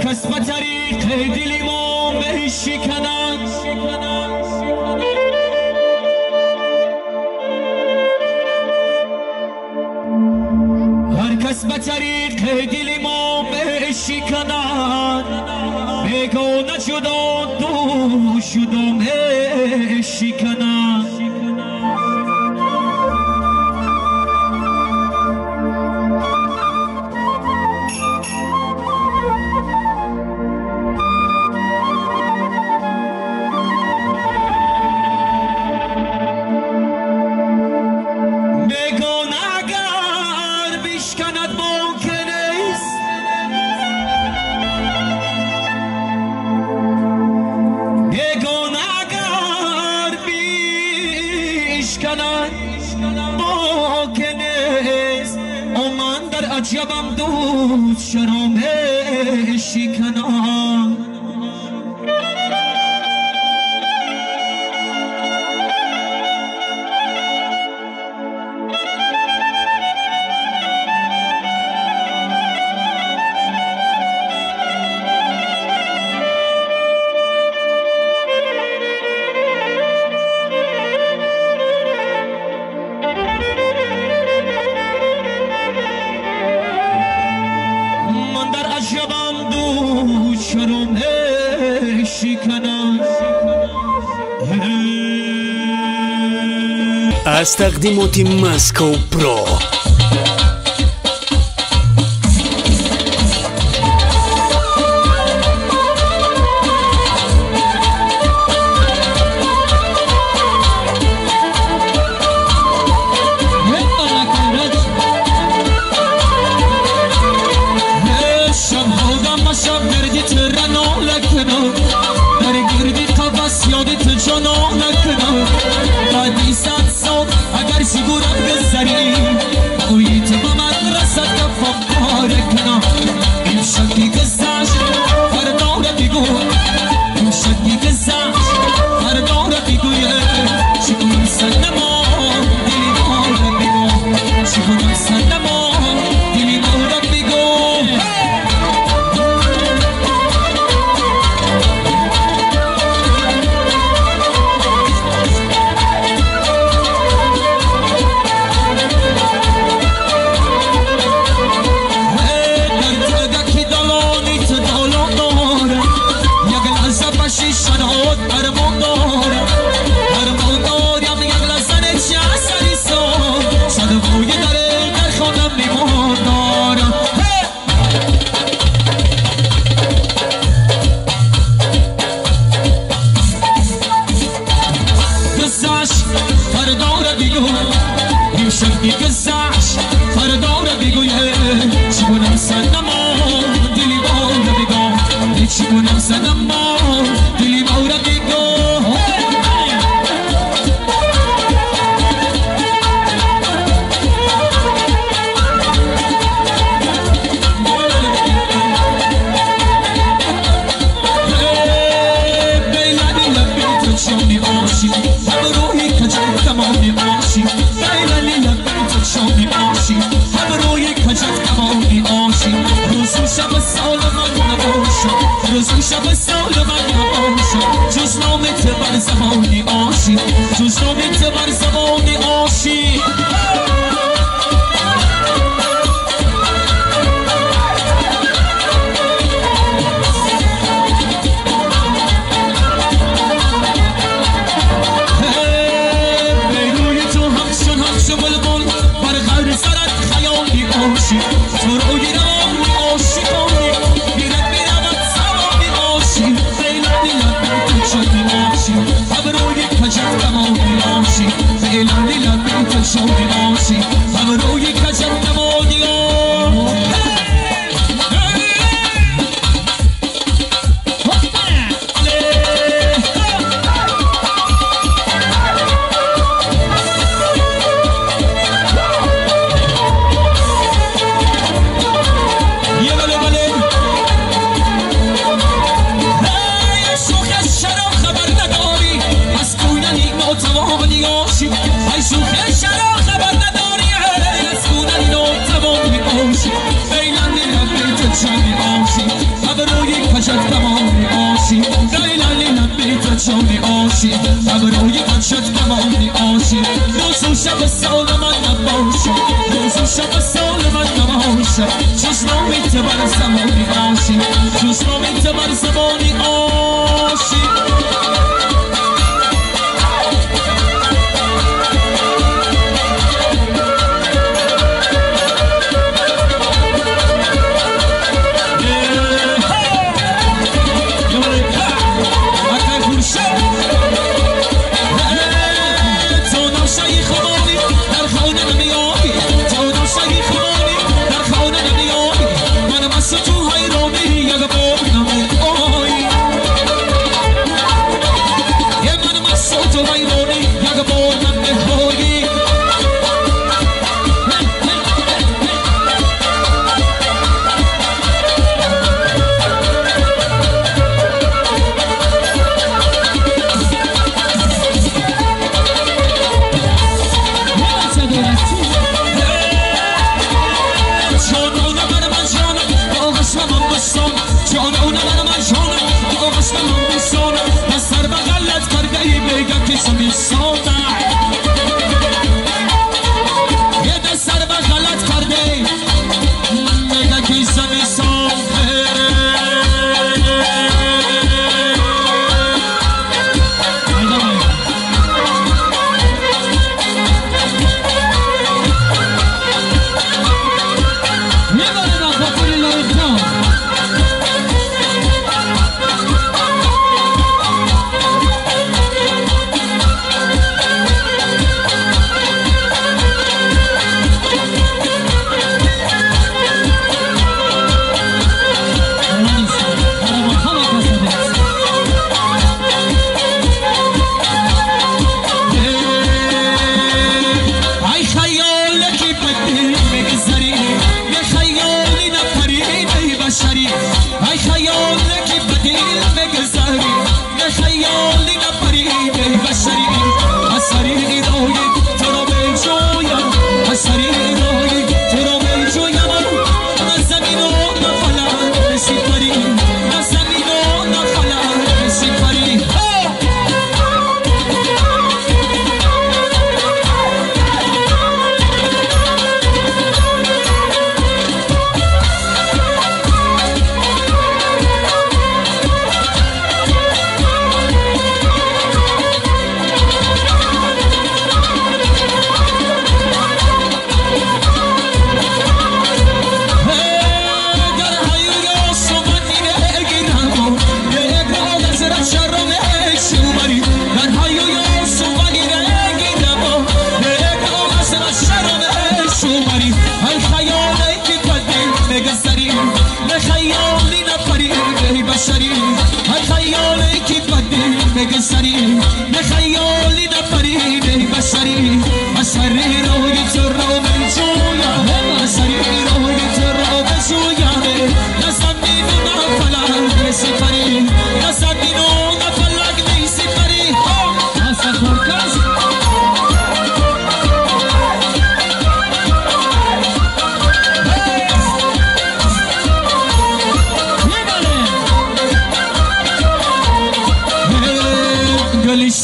کس به طریق دل ما میشکند هر کس به طریق دل ما میشکند بیگانه جدا دو شد و میشکند عجبم دوست شرام شکنم از تقدیمات مسکو پرو شوقی برای من شد کمانی آشی روز و شب سال من نباشه روز و شب سال من نباشه چشمامیت بر زمانی آشی چشمامیت بر زمانی آشی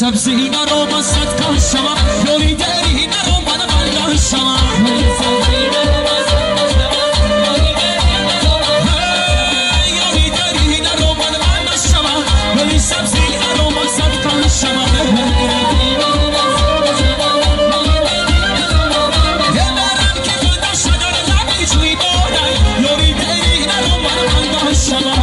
سبزی نرو مصد کن شما یوری دری نرو من ملدان شما یوری دری نرو من ملدان شما یوری سبزی نرو مصد کن شما یه برم که بنده شدر لبی جوی بودن یوری دری نرو من ملدان شما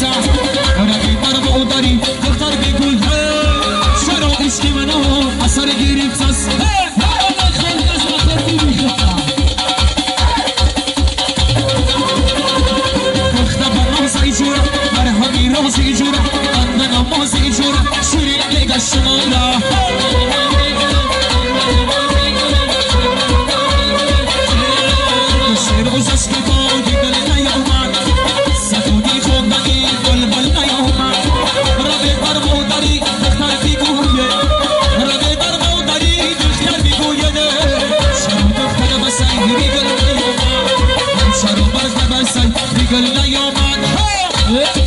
گریتا رقی برمو داری دختر بگوی چرا عشق منو اثر گریتاست دختر برنامزی جورا مرهمی رازی جورا اندن نمازی جورا شیرین نگه شمارا شیر روزش که بادی دل نیامد ستونی خوندنی بلبل نیامد ربه برمو داری دختر بیگویه ربه برمو داری دختر بیگویه چرا دختر بسای ریگل نیامد چرا برد بسای ریگل نیامد